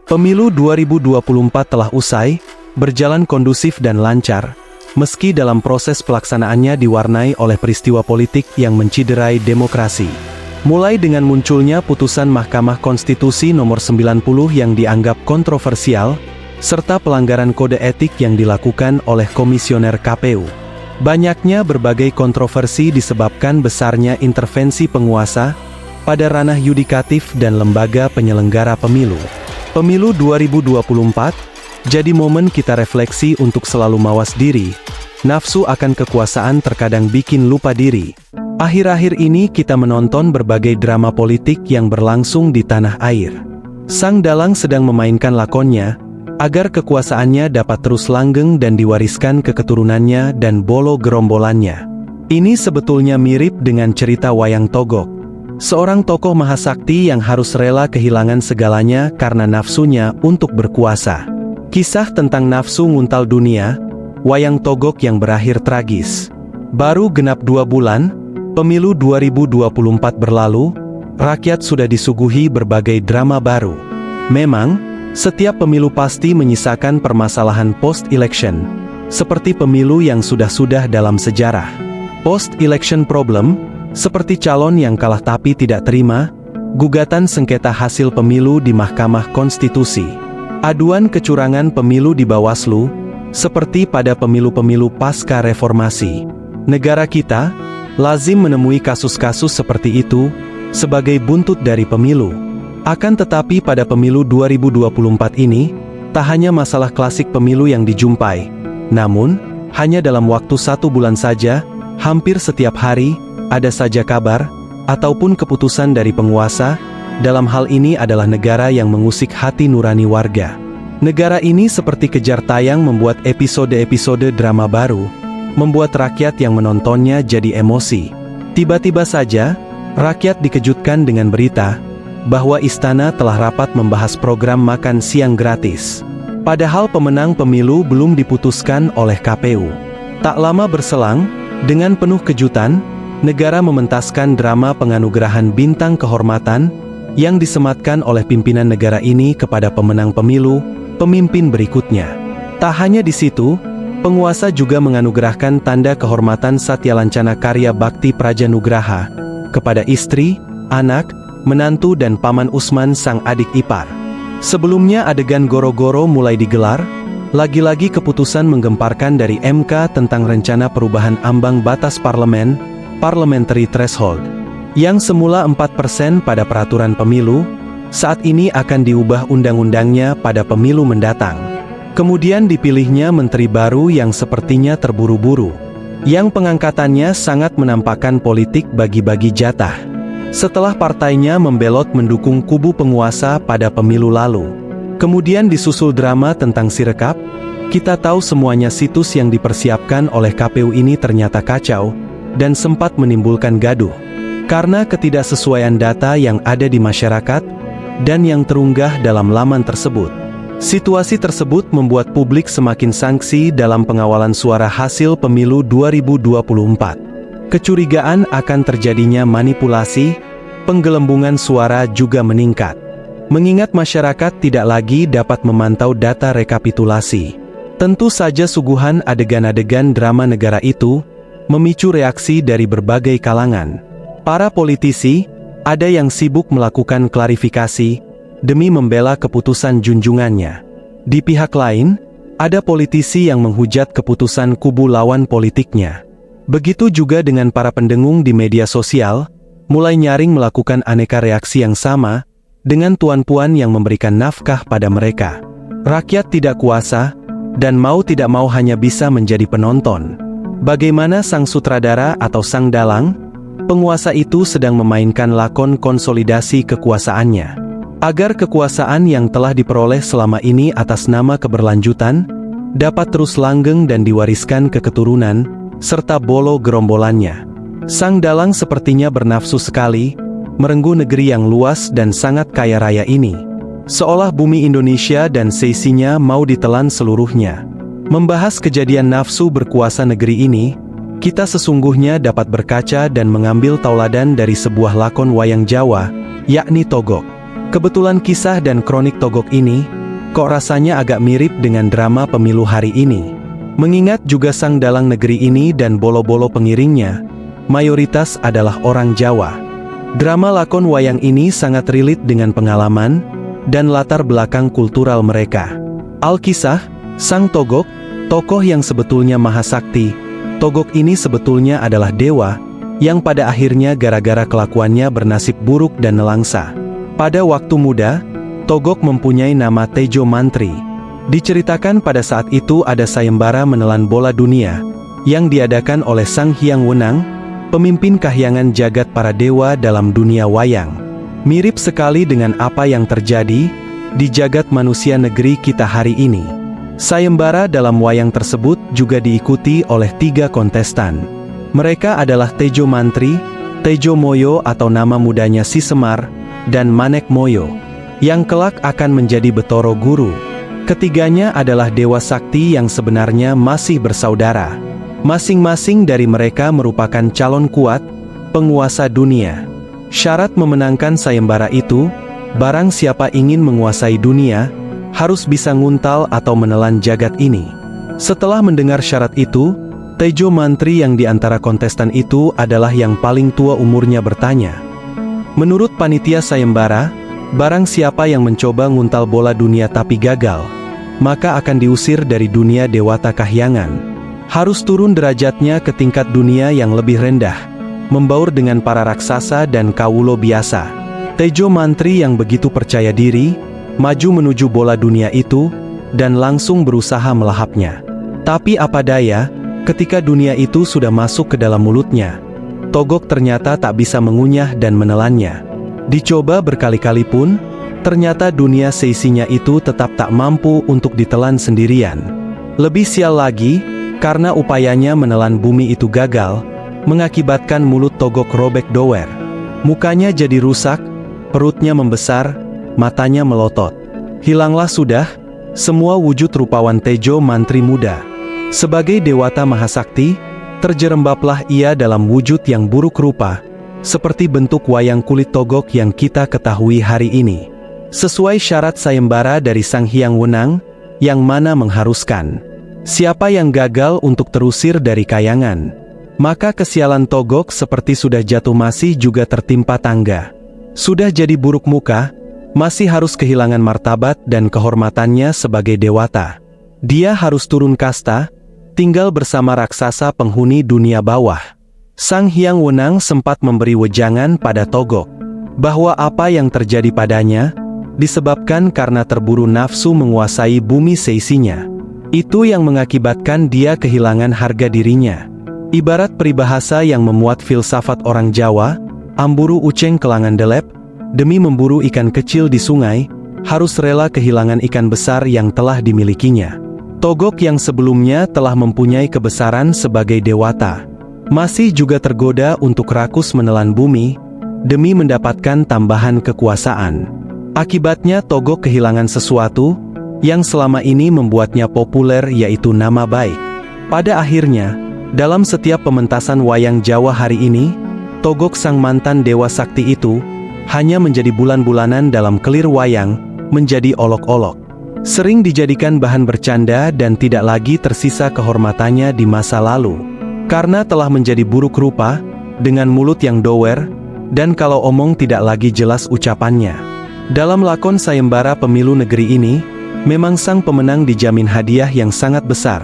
Pemilu 2024 telah usai, berjalan kondusif dan lancar, meski dalam proses pelaksanaannya diwarnai oleh peristiwa politik yang menciderai demokrasi. Mulai dengan munculnya putusan Mahkamah Konstitusi nomor 90 yang dianggap kontroversial, serta pelanggaran kode etik yang dilakukan oleh komisioner KPU. Banyaknya berbagai kontroversi disebabkan besarnya intervensi penguasa pada ranah yudikatif dan lembaga penyelenggara pemilu. Pemilu 2024 jadi momen kita refleksi untuk selalu mawas diri. Nafsu akan kekuasaan terkadang bikin lupa diri. Akhir-akhir ini kita menonton berbagai drama politik yang berlangsung di tanah air. Sang dalang sedang memainkan lakonnya agar kekuasaannya dapat terus langgeng dan diwariskan ke keturunannya dan bolo gerombolannya. Ini sebetulnya mirip dengan cerita Wayang Togog, seorang tokoh mahasakti yang harus rela kehilangan segalanya karena nafsunya untuk berkuasa. Kisah tentang nafsu nguntal dunia, Wayang Togog yang berakhir tragis. Baru genap 2 bulan, pemilu 2024 berlalu, rakyat sudah disuguhi berbagai drama baru. Memang, setiap pemilu pasti menyisakan permasalahan post-election, seperti pemilu yang sudah-sudah dalam sejarah. Post-election problem, seperti calon yang kalah tapi tidak terima, gugatan sengketa hasil pemilu di Mahkamah Konstitusi, aduan kecurangan pemilu di Bawaslu, seperti pada pemilu-pemilu pasca reformasi. Negara kita lazim menemui kasus-kasus seperti itu sebagai buntut dari pemilu. Akan tetapi pada pemilu 2024 ini, tak hanya masalah klasik pemilu yang dijumpai, namun, hanya dalam waktu 1 bulan saja, hampir setiap hari, ada saja kabar, ataupun keputusan dari penguasa, dalam hal ini adalah negara yang mengusik hati nurani warga. Negara ini seperti kejar tayang membuat episode-episode drama baru, membuat rakyat yang menontonnya jadi emosi. Tiba-tiba saja, rakyat dikejutkan dengan berita, bahwa istana telah rapat membahas program makan siang gratis. Padahal pemenang pemilu belum diputuskan oleh KPU. Tak lama berselang, dengan penuh kejutan, negara mementaskan drama penganugerahan bintang kehormatan yang disematkan oleh pimpinan negara ini kepada pemenang pemilu, pemimpin berikutnya. Tak hanya di situ, penguasa juga menganugerahkan tanda kehormatan Satya Lancana Karya Bakti Prajanugraha kepada istri, anak, menantu dan paman Usman sang adik ipar. Sebelumnya adegan goro-goro mulai digelar, lagi-lagi keputusan menggemparkan dari MK tentang rencana perubahan ambang batas parliamentary threshold, yang semula 4% pada peraturan pemilu, saat ini akan diubah undang-undangnya pada pemilu mendatang. Kemudian dipilihnya menteri baru yang sepertinya terburu-buru, yang pengangkatannya sangat menampakkan politik bagi-bagi jatah. Setelah partainya membelot mendukung kubu penguasa pada pemilu lalu. Kemudian disusul drama tentang Sirekap. Kita tahu semuanya situs yang dipersiapkan oleh KPU ini ternyata kacau, dan sempat menimbulkan gaduh, karena ketidaksesuaian data yang ada di masyarakat, dan yang terunggah dalam laman tersebut. Situasi tersebut membuat publik semakin sangsi dalam pengawalan suara hasil pemilu 2024. Kecurigaan akan terjadinya manipulasi, penggelembungan suara juga meningkat. Mengingat masyarakat tidak lagi dapat memantau data rekapitulasi. Tentu saja suguhan adegan-adegan drama negara itu memicu reaksi dari berbagai kalangan. Para politisi, ada yang sibuk melakukan klarifikasi demi membela keputusan junjungannya. Di pihak lain, ada politisi yang menghujat keputusan kubu lawan politiknya. Begitu juga dengan para pendengung di media sosial, mulai nyaring melakukan aneka reaksi yang sama, dengan tuan-puan yang memberikan nafkah pada mereka. Rakyat tidak kuasa, dan mau tidak mau hanya bisa menjadi penonton. Bagaimana sang sutradara atau sang dalang, penguasa itu sedang memainkan lakon konsolidasi kekuasaannya. Agar kekuasaan yang telah diperoleh selama ini atas nama keberlanjutan, dapat terus langgeng dan diwariskan ke keturunan, serta bolo gerombolannya. Sang dalang sepertinya bernafsu sekali, merenggu negeri yang luas dan sangat kaya raya ini. Seolah bumi Indonesia dan seisinya mau ditelan seluruhnya. Membahas kejadian nafsu berkuasa negeri ini, kita sesungguhnya dapat berkaca dan mengambil tauladan dari sebuah lakon wayang Jawa, yakni Togog. Kebetulan kisah dan kronik Togog ini kok rasanya agak mirip dengan drama pemilu hari ini. Mengingat juga sang dalang negeri ini dan bolo-bolo pengiringnya, mayoritas adalah orang Jawa. Drama lakon wayang ini sangat relate dengan pengalaman dan latar belakang kultural mereka. Alkisah, sang Togok, tokoh yang sebetulnya mahasakti. Togok ini sebetulnya adalah dewa, yang pada akhirnya gara-gara kelakuannya bernasib buruk dan nelangsa. Pada waktu muda, Togok mempunyai nama Tejo Mantri. Diceritakan pada saat itu ada sayembara menelan bola dunia, yang diadakan oleh Sang Hyang Wenang, pemimpin kahyangan jagat para dewa dalam dunia wayang. Mirip sekali dengan apa yang terjadi di jagat manusia negeri kita hari ini. Sayembara dalam wayang tersebut juga diikuti oleh 3 kontestan. Mereka adalah Tejo Mantri, Tejo Moyo atau nama mudanya Si Semar, dan Manek Moyo, yang kelak akan menjadi Betoro Guru. Ketiganya adalah dewa sakti yang sebenarnya masih bersaudara. Masing-masing dari mereka merupakan calon kuat, penguasa dunia. Syarat memenangkan sayembara itu, barang siapa ingin menguasai dunia, harus bisa nguntal atau menelan jagat ini. Setelah mendengar syarat itu, Tejo Mantri yang di antara kontestan itu adalah yang paling tua umurnya bertanya. Menurut panitia sayembara, barang siapa yang mencoba nguntal bola dunia tapi gagal, maka akan diusir dari dunia dewata kahyangan. Harus turun derajatnya ke tingkat dunia yang lebih rendah, membaur dengan para raksasa dan kawulo biasa. Tejo Mantri yang begitu percaya diri, maju menuju bola dunia itu, dan langsung berusaha melahapnya. Tapi apa daya, ketika dunia itu sudah masuk ke dalam mulutnya, Togok ternyata tak bisa mengunyah dan menelannya. Dicoba berkali-kali pun, ternyata dunia seisinya itu tetap tak mampu untuk ditelan sendirian. Lebih sial lagi, karena upayanya menelan bumi itu gagal, mengakibatkan mulut Togok robek dower. Mukanya jadi rusak, perutnya membesar, matanya melotot. Hilanglah sudah semua wujud rupawan Tejo Mantri muda. Sebagai dewata mahasakti, terjerembablah ia dalam wujud yang buruk rupa, seperti bentuk wayang kulit Togok yang kita ketahui hari ini. Sesuai syarat sayembara dari Sang Hyang Wenang, yang mana mengharuskan siapa yang gagal untuk terusir dari kayangan, maka kesialan Togok seperti sudah jatuh masih juga tertimpa tangga. Sudah jadi buruk muka, masih harus kehilangan martabat dan kehormatannya sebagai dewata. Dia harus turun kasta, tinggal bersama raksasa penghuni dunia bawah. Sang Hyang Wenang sempat memberi wejangan pada Togok, bahwa apa yang terjadi padanya, disebabkan karena terburu nafsu menguasai bumi seisinya. Itu yang mengakibatkan dia kehilangan harga dirinya. Ibarat peribahasa yang memuat filsafat orang Jawa, amburu uceng kelangan delep, demi memburu ikan kecil di sungai, harus rela kehilangan ikan besar yang telah dimilikinya. Togok yang sebelumnya telah mempunyai kebesaran sebagai dewata, masih juga tergoda untuk rakus menelan bumi, demi mendapatkan tambahan kekuasaan. Akibatnya Togok kehilangan sesuatu, yang selama ini membuatnya populer yaitu nama baik. Pada akhirnya, dalam setiap pementasan wayang Jawa hari ini, Togok sang mantan dewa sakti itu, hanya menjadi bulan-bulanan dalam kelir wayang, menjadi olok-olok. Sering dijadikan bahan bercanda dan tidak lagi tersisa kehormatannya di masa lalu. Karena telah menjadi buruk rupa, dengan mulut yang dower, dan kalau omong tidak lagi jelas ucapannya. Dalam lakon sayembara pemilu negeri ini, memang sang pemenang dijamin hadiah yang sangat besar,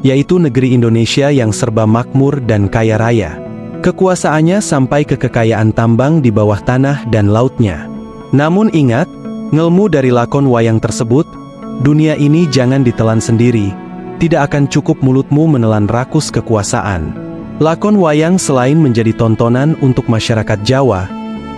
yaitu negeri Indonesia yang serba makmur dan kaya raya. Kekuasaannya sampai ke kekayaan tambang di bawah tanah dan lautnya. Namun ingat, ngelmu dari lakon wayang tersebut, dunia ini jangan ditelan sendiri, tidak akan cukup mulutmu menelan rakus kekuasaan. Lakon wayang selain menjadi tontonan untuk masyarakat Jawa,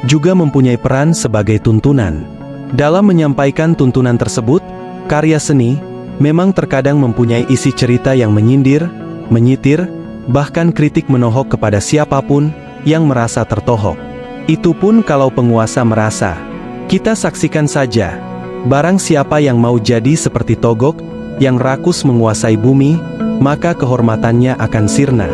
juga mempunyai peran sebagai tuntunan. Dalam menyampaikan tuntunan tersebut, karya seni memang terkadang mempunyai isi cerita yang menyindir, menyitir, bahkan kritik menohok kepada siapapun yang merasa tertohok. Itu pun kalau penguasa merasa. Kita saksikan saja, barang siapa yang mau jadi seperti Togok, yang rakus menguasai bumi, maka kehormatannya akan sirna.